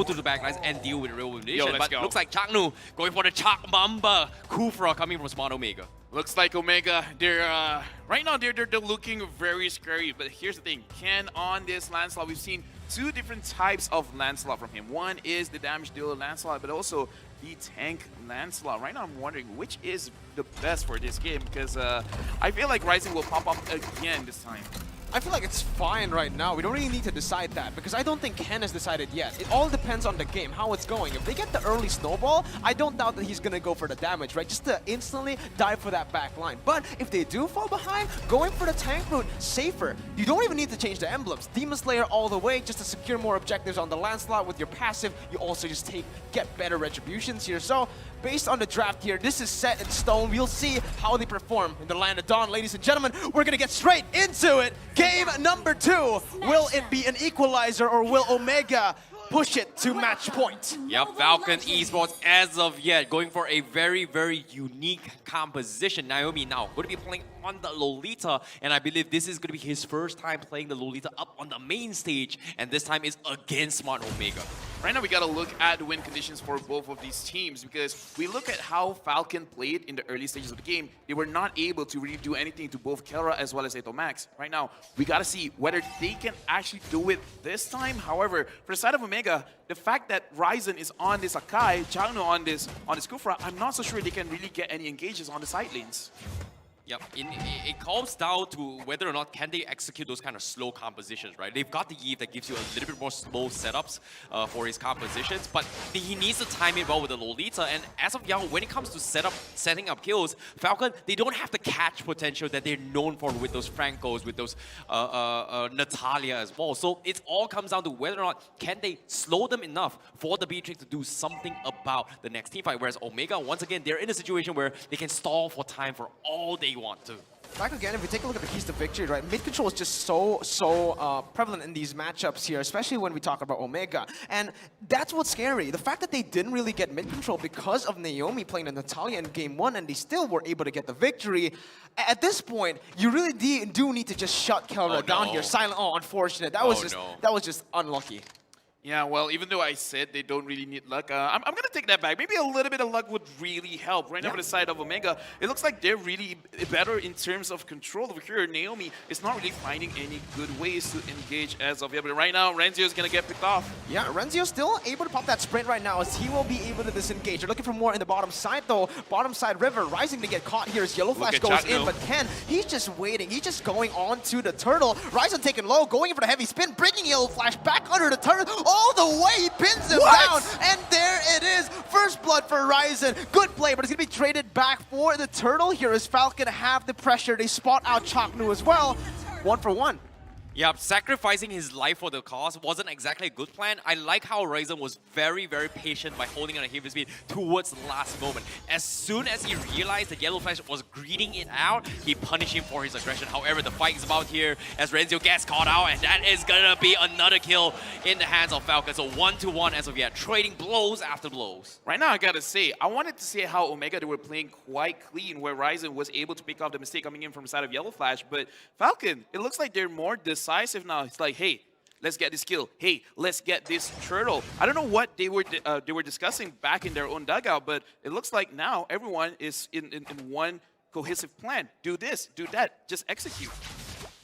to the back lines and deal with real elimination. Let's But go. looks like Chaknu going for the Chak Mamba Kufra coming from Smart Omega. Looks like Omega, they're right now they're looking very scary. But here's the thing, Kenn on this Lancelot, we've seen two different types of Lancelot from him. One is the damage dealer Lancelot, but also the tank Lancelot. Right now I'm wondering which is the best for this game, because I feel like Raizen will pop up again this time. I feel like it's fine right now. We don't really need to decide that because I don't think Kenn has decided yet. It all depends on the game, how it's going. If they get the early snowball, I don't doubt that he's going to go for the damage, right? Just to instantly dive for that back line. But if they do fall behind, going for the tank route, safer. You don't even need to change the emblems. Demon Slayer all the way just to secure more objectives on the Lancelot with your passive. You also just get better retributions here. So based on the draft here, this is set in stone. We'll see how they perform in the Land of Dawn. Ladies and gentlemen, we're going to get straight into it. Game number 2. Will it be an equalizer or will Omega push it to match point? Yep, Falcon Esports as of yet going for a very, very unique composition. Naomi now going to be playing on the Lolita, and I believe this is going to be his first time playing the Lolita up on the main stage, and this time is against Smart Omega. Right now we got to look at the win conditions for both of these teams, because we look at how Falcon played in the early stages of the game. They were not able to really do anything to both Kelra as well as Eto Max. Right now we got to see whether they can actually do it this time. However, for the side of Omega, the fact that Raizen is on this Akai, Changno on this Kufra, I'm not so sure they can really get any engages on the side lanes. Yep, it comes down to whether or not can they execute those kind of slow compositions, right? They've got the Eve that gives you a little bit more slow setups for his compositions, but he needs to time it well with the Lolita. And as of now, when it comes to setting up kills, Falcon, they don't have the catch potential that they're known for with those Francos, with those Natalia as well. So it all comes down to whether or not can they slow them enough for the Beatrix to do something about the next team fight. Whereas Omega, once again, they're in a situation where they can stall for time for all they want to. Back again, if we take a look at the keys to victory, right, mid control is just so prevalent in these matchups here, especially when we talk about Omega. And that's what's scary. The fact that they didn't really get mid control because of Naomi playing the Natalia in game 1, and they still were able to get the victory. At this point, you really do need to just shut Kelra down here. Silent. Oh, unfortunate. That was just unlucky. Yeah, well, even though I said they don't really need luck, I'm going to take that back. Maybe a little bit of luck would really help. Right now, for the side of Omega, it looks like they're really better in terms of control over here. Naomi is not really finding any good ways to engage as of yet. But right now, Renzio is going to get picked off. Yeah, Renzio still able to pop that sprint right now as he will be able to disengage. They're looking for more in the bottom side, though. Bottom side river, rising to get caught here as Yellowflash goes in, but Kenn, he's just waiting. He's just going on to the turtle. Raizen taking low, going in for the heavy spin, bringing Yellowflash back under the turtle all the way. He pins him down, and there it is. First blood for Raizen. Good play, but it's going to be traded back for the turtle here as Falcon have the pressure. They spot out Chaknu as well. 1 for 1. Yeah, sacrificing his life for the cause wasn't exactly a good plan. I like how Raizen was very, very patient by holding on a heavy speed towards the last moment. As soon as he realized that Yellowflash was greeting it out, he punished him for his aggression. However, the fight is about here as Renzio gets caught out, and that is gonna be another kill in the hands of Falcon. So 1-1 as of yet, trading blows after blows. Right now, I gotta say, I wanted to see how Omega, they were playing quite clean, where Raizen was able to pick off the mistake coming in from the side of Yellowflash. But Falcon, it looks like they're more decisive now. It's like, hey, let's get this kill. Hey, let's get this turtle. I don't know what they were discussing back in their own dugout, but it looks like now everyone is in one cohesive plan. Do this, do that, just execute.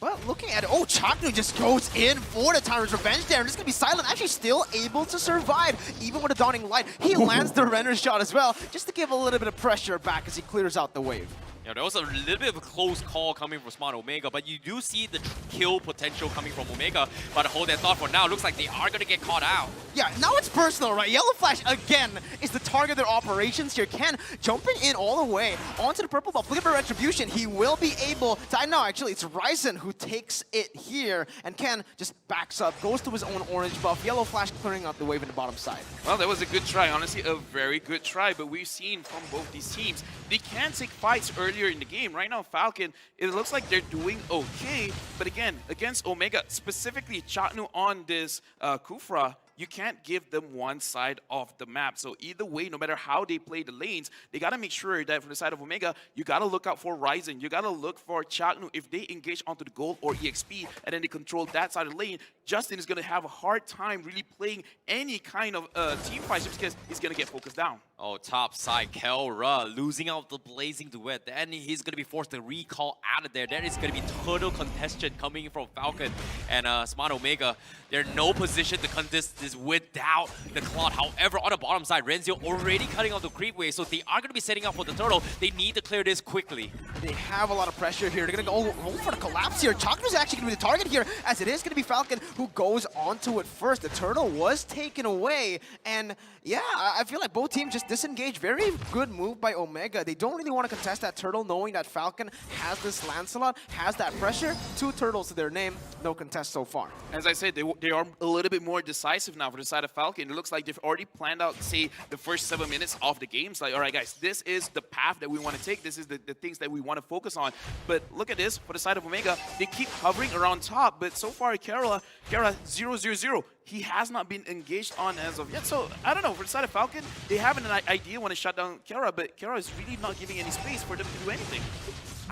But looking at it, oh, Chaknu just goes in for the Tyrant's Revenge there, and it's going to be Silent, actually still able to survive, even with a dawning light. He lands the Renner shot as well, just to give a little bit of pressure back as he clears out the wave. Yeah, there was a little bit of a close call coming from Smart Omega, but you do see the kill potential coming from Omega. But hold that thought for now. Looks like they are going to get caught out. Yeah, now it's personal, right? Yellowflash, again, is the target of their operations here. Kenn jumping in all the way onto the purple buff. Looking for retribution. He will be able to... No, actually, it's Raizen who takes it here. And Kenn just backs up, goes to his own orange buff. Yellowflash clearing out the wave in the bottom side. Well, that was a good try. Honestly, a very good try. But we've seen from both these teams, they can take fights earlier in the game. Right now, Falcon, it looks like they're doing okay. But again, against Omega, specifically Chaknu on this Kufra, you can't give them one side of the map. So either way, no matter how they play the lanes, they got to make sure that from the side of Omega, you got to look out for Raizen. You got to look for Chagnu. If they engage onto the gold or EXP and then they control that side of the lane, Justin is going to have a hard time really playing any kind of team fight just because he's going to get focused down. Oh, top side, Kelra losing out the Blazing Duet. Then he's going to be forced to recall out of there. There is going to be total contention coming from Falcon and Smart Omega. They're in no position to contest this without the Cloud. However, on the bottom side, Renzio already cutting off the creep wave, so they are going to be setting up for the turtle. They need to clear this quickly. They have a lot of pressure here. They're going to go for the collapse here. Chaknu's actually going to be the target here, as it is going to be Falcon who goes onto it first. The turtle was taken away, and yeah, I feel like both teams just disengaged. Very good move by Omega. They don't really want to contest that turtle, knowing that Falcon has this Lancelot, has that pressure. 2 turtles to their name, no contest so far. As I said, they are a little bit more decisive now for the side of Falcon. It looks like they've already planned out, say, the first 7 minutes of the game. It's like, all right, guys, this is the path that we want to take. This is the things that we want to focus on. But look at this, for the side of Omega, they keep hovering around top. But so far, Kelra 0-0-0. He has not been engaged on as of yet. So, I don't know, for the side of Falcon, they have an idea when to shut down Kelra, but Kelra is really not giving any space for them to do anything.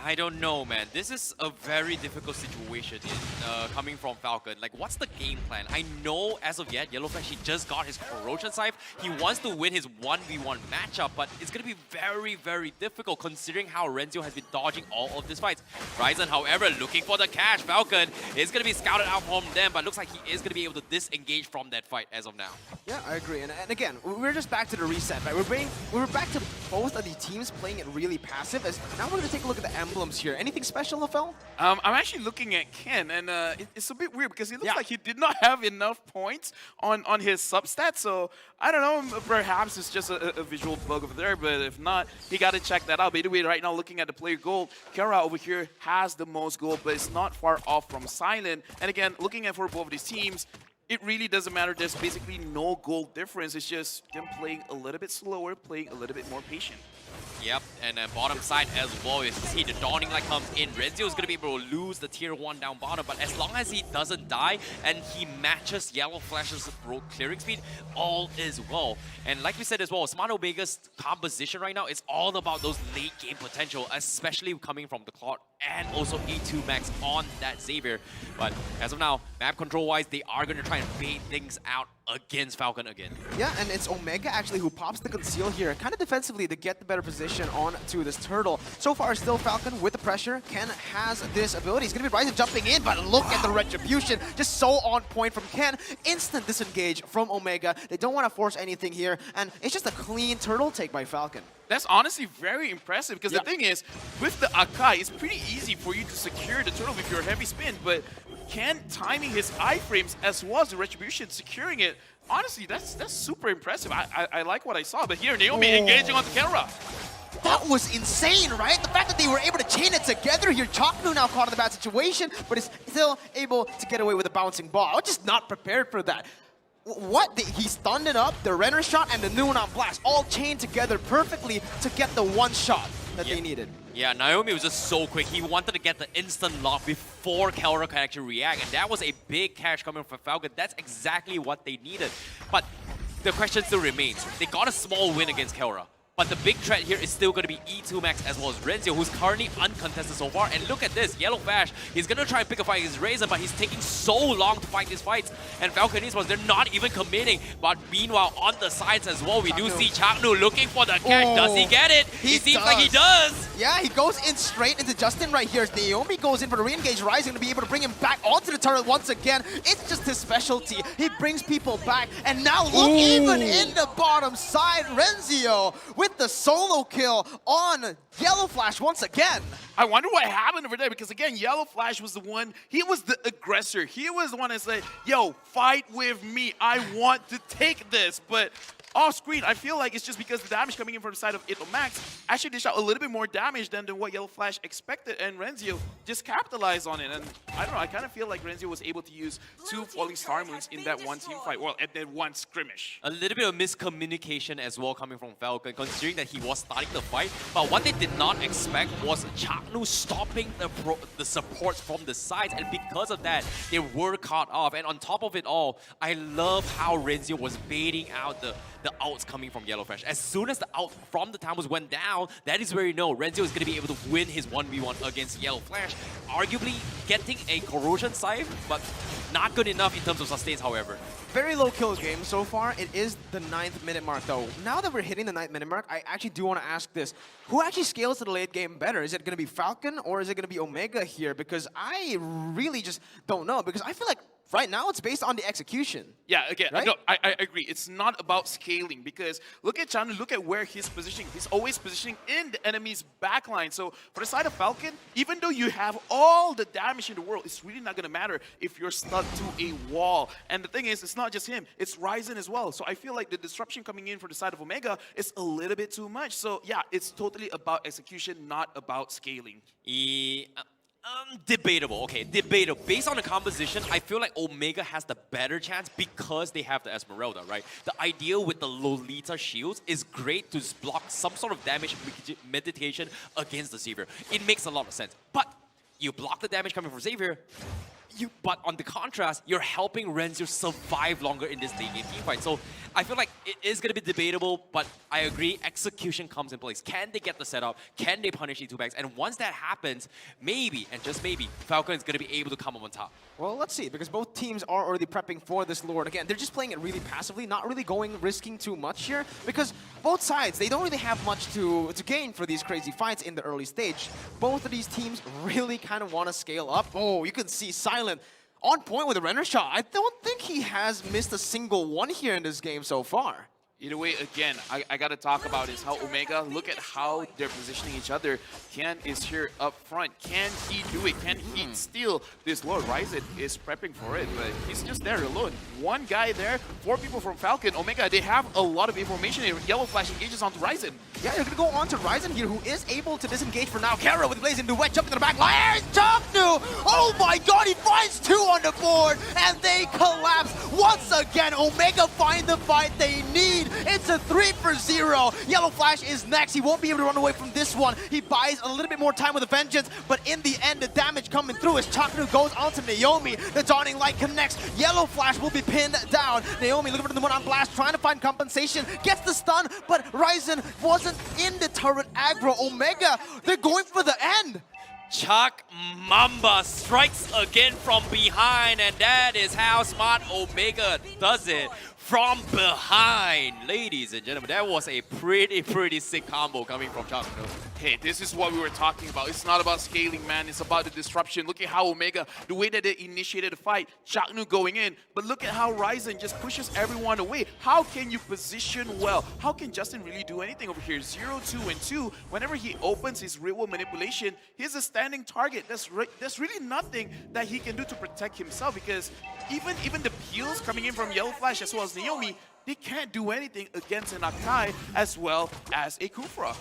I don't know, man. This is a very difficult situation coming from Falcon. Like, what's the game plan? I know as of yet, Yellowflash, he just got his Corrosion Scythe. He wants to win his 1v1 matchup, but it's going to be very, very difficult considering how Renzio has been dodging all of these fights. Raizen, however, looking for the catch. Falcon is going to be scouted out from them, but looks like he is going to be able to disengage from that fight as of now. Yeah, I agree. And again, we're just back to the reset, right? We're back to both of the teams playing it really passive. As now we're going to take a look at the emblems here. Anything special, Lafel? I'm actually looking at Kenn, and it's a bit weird because he looks like he did not have enough points on his substat. So I don't know, perhaps it's just a visual bug over there, but if not, he got to check that out. By the way, right now looking at the player gold, Kelra over here has the most gold, but it's not far off from Silent. And again, looking at for both of these teams, it really doesn't matter. There's basically no goal difference. It's just them playing a little bit slower, playing a little bit more patient. Yep, and then bottom side as well, you see the Dawning Light comes in. Renzio is going to be able to lose the tier 1 down bottom, but as long as he doesn't die and he matches Yellowflash's clearing speed, all is well. And like we said as well, Smart Omega's composition right now is all about those late game potential, especially coming from the Cloud and also E2 Max on that Xavier. But as of now, map control wise, they are going to try and bait things out against Falcon again. Yeah, and it's Omega actually who pops the conceal here, kind of defensively to get the better position onto this turtle. So far, still Falcon with the pressure. Kenn has this ability. He's going to be Raizen jumping in, but look at the retribution. Just so on point from Kenn. Instant disengage from Omega. They don't want to force anything here, and it's just a clean turtle take by Falcon. That's honestly very impressive because the thing is, with the Akai, it's pretty easy for you to secure the turtle with your heavy spin, but Kenn timing his iframes as well as the retribution, securing it, honestly, that's super impressive. I like what I saw, but here, Naomi engaging on the Kelra. That was insane, right? The fact that they were able to chain it together here. Chaknu now caught in a bad situation, but is still able to get away with a bouncing ball. I was just not prepared for that. What? He stunned it up, the Renner shot, and the Noon on Blast all chained together perfectly to get the one shot that they needed. Yeah, Naomi was just so quick. He wanted to get the instant lock before Kelra could actually react, and that was a big catch coming from Falcon. That's exactly what they needed. But the question still remains. They got a small win against Kelra. But the big threat here is still going to be E2 Max as well as Renzio, who's currently uncontested so far. And look at this, Yellowflash, he's going to try and pick a fight against Raizen, but he's taking so long to fight these fights. And Falcon Esports, they're not even committing. But meanwhile, on the sides as well, we do see Chagnu looking for the catch. Does he get it? He seems like he does. Yeah, he goes in straight into Justin right here. Naomi goes in for the re-engage Raizen to be able to bring him back onto the turret once again. It's just his specialty. He brings people back. And now look, even in the bottom side, Renzio with the solo kill on Yellowflash once again. I wonder what happened over there because, again, Yellowflash was the one, he was the aggressor. He was the one that said, yo, fight with me. I want to take this. But off screen, I feel like it's just because the damage coming in from the side of Max actually dished out a little bit more damage than what Yellowflash expected, and Renzio just capitalized on it. And I don't know, I kind of feel like Renzio was able to use 2 falling star moons in that one team fight, well, at that one skirmish. A little bit of miscommunication as well coming from Falcon, considering that he was starting the fight. But what they did not expect was Chaknu stopping the supports from the sides, and because of that, they were caught off. And on top of it all, I love how Renzio was baiting out the outs coming from Yellowflash. As soon as the out from the Tamus went down, that is where you know Renzio is going to be able to win his 1v1 against Yellowflash. Arguably getting a corrosion scythe, but not good enough in terms of sustains, however. Very low kill game so far. It is the 9th minute mark though. Now that we're hitting the 9th minute mark, I actually do want to ask this. Who actually scales to the late game better? Is it going to be Falcon or is it going to be Omega here? Because I really just don't know, because I feel like right now it's based on the execution. Yeah, again, right? no, I agree. It's not about scaling, because look at Chanu, look at where he's positioning. He's always positioning in the enemy's backline. So for the side of Falcon, even though you have all the damage in the world, it's really not going to matter if you're stuck to a wall. And the thing is, it's not just him, it's Raizen as well. So I feel like the disruption coming in for the side of Omega is a little bit too much. So yeah, it's totally about execution, not about scaling. Debatable. Okay, debatable. Based on the composition, I feel like Omega has the better chance because they have the Esmeralda, right? The idea with the Lolita shields is great to block some sort of damage mitigation against the Xavier. It makes a lot of sense. But you block the damage coming from Xavier, but on the contrast, you're helping Renzio survive longer in this late game team fight. So I feel like it is going to be debatable, but I agree, execution comes in place. Can they get the setup? Can they punish E2 And once that happens, maybe, and just maybe, Falcon is going to be able to come up on top. Well, let's see, because both teams are already prepping for this Lord. Again, they're just playing it really passively, not really risking too much here, because both sides, they don't really have much to gain for these crazy fights in the early stage. Both of these teams really kind of want to scale up. Oh, you can see Silent on point with a render shot. I don't think he has missed a single one here in this game so far. Either way, again, I got to talk about is how Omega, look at how they're positioning each other. Kenn is here up front. Can he do it? Can he steal this Lord? Raizen is prepping for it, but he's just there alone. One guy there, 4 people from Falcon. Omega, they have a lot of information. Yellowflash engages onto Raizen. Yeah, they're going to go on to Raizen here, who is able to disengage for now. Kelra with Blazing Duet, jumping to the back line. There's Chaknu! Oh my god, he finds 2 on the board, and they collapse. Once again, Omega find the fight they need. It's a 3-0. Yellowflash is next. He won't be able to run away from this one. He buys a little bit more time with a vengeance, but in the end, the damage coming through as Chaknu goes on to Naomi. The Dawning Light connects. Yellowflash will be pinned down. Naomi looking for the one on blast, trying to find compensation. Gets the stun, but Raizen wasn't in the turret aggro. Omega, they're going for the end. Chuck Mamba strikes again from behind, and that is how smart Omega does it. From behind, ladies and gentlemen, that was a pretty sick combo coming from Chaknu. Hey, this is what we were talking about. It's not about scaling, man. It's about the disruption. Look at how Omega, the way that they initiated the fight, Chaknu going in, but look at how Raizen just pushes everyone away. How can you position well? How can Justin really do anything over here? 0, 2, and 2. Whenever he opens his real-world manipulation, he's a standing target. There's really nothing that he can do to protect himself, because even the peels coming in from Yellowflash as well as Naomi, they can't do anything against an Akai as well as a Kufra.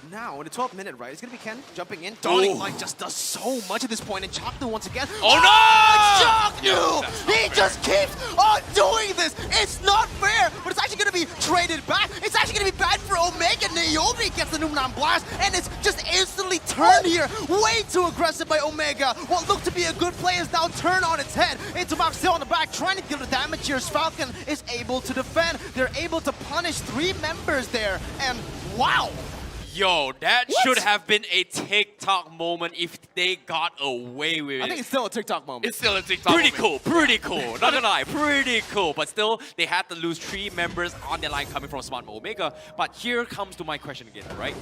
Now, in the 12th minute, right, it's going to be Kenn jumping in. Dawning Light just does so much at this point, and Chaknu once again. Oh no! Chaknu! He just keeps on doing this! It's not fair, but it's actually going to be traded back. It's actually going to be bad for Omega. Naomi gets the Numenon blast, and it's just instantly turned here. Way too aggressive by Omega. What looked to be a good play is now turned on its head. Into Max still on the back, trying to deal the damage here. Falcon is able to defend. They're able to punish 3 members there, and wow! Yo, that should have been a TikTok moment if they got away with it. I think it's still a TikTok moment. It's still a TikTok moment. Pretty cool. Not gonna lie, pretty cool. But still, they had to lose 3 members on their line coming from Smart Omega. But here comes to my question again, right?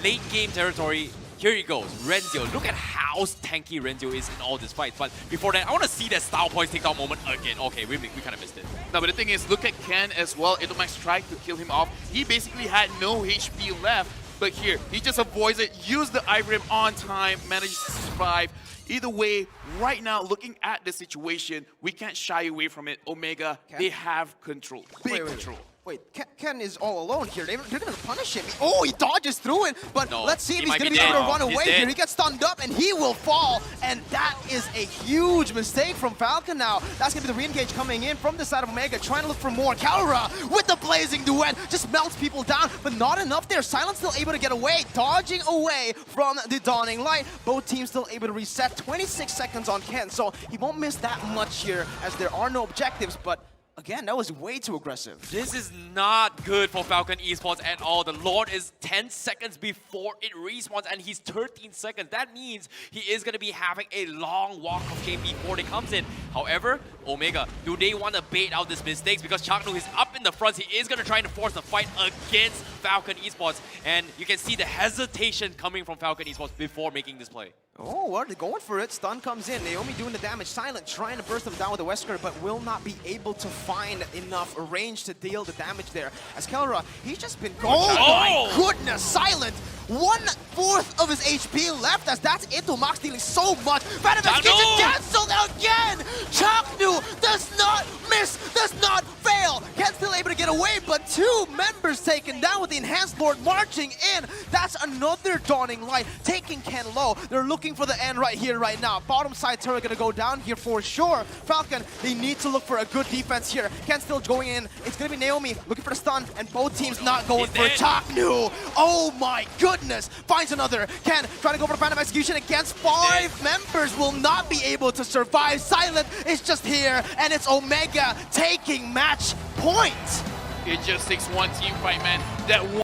Late game territory, here he goes. Renzio, look at how tanky Renzio is in all this fight. But before that, I want to see that Style Points TikTok moment again. Okay, we kind of missed it. No, but the thing is, look at Kenn as well. Max tried to kill him off. He basically had no HP left. But here, he just avoids it, used the Ivory on time, manages to survive. Either way, right now, looking at the situation, we can't shy away from it. Omega, they have control. Big control. Wait, Kenn is all alone here. They're gonna punish him. Oh, he dodges through it, but No, let's see if he he's might gonna be be able to dead. run He's away dead. here. He gets stunned up and he will fall, and that is a huge mistake from Falcon now. That's gonna be the re-engage coming in from the side of Omega, trying to look for more. Kelra with the blazing duet, just melts people down, but not enough there. Silence still able to get away, dodging away from the Dawning Light. Both teams still able to reset. 26 seconds on Kenn, so he won't miss that much here as there are no objectives, but again, that was way too aggressive. This is not good for Falcon Esports at all. The Lord is 10 seconds before it respawns, and he's 13 seconds. That means he is going to be having a long walk of game before he comes in. However, Omega, do they want to bait out these mistakes? Because Chaknu is up in the front. He is going to try to force the fight against Falcon Esports. And you can see the hesitation coming from Falcon Esports before making this play. Oh, well, they're going for it. Stun comes in. Naomi doing the damage. Silent trying to burst them down with the Wesker, but will not be able to find enough range to deal the damage there. As Kelra, he's just been going. Oh my goodness, Silent! 1/4 of his HP left, as that's it to Max dealing so much. Phantom Execution cancelled again! Chaknu does not miss, does not fail! Ken's still able to get away, but 2 members taken down with the Enhanced Lord marching in. That's another Dawning Light, taking Kenn low. They're looking for the end right here, right now. Bottom side turret gonna go down here for sure. Falcon, they need to look for a good defense here. Ken's still going in. It's gonna be Naomi looking for the stun, and both teams not going for Chaknu. Oh my goodness! Finds another. Kenn trying to go for the Phantom Execution against 5 members. Will not be able to survive. Silent is just here, and it's Omega taking match point. It just takes one team fight, man. That one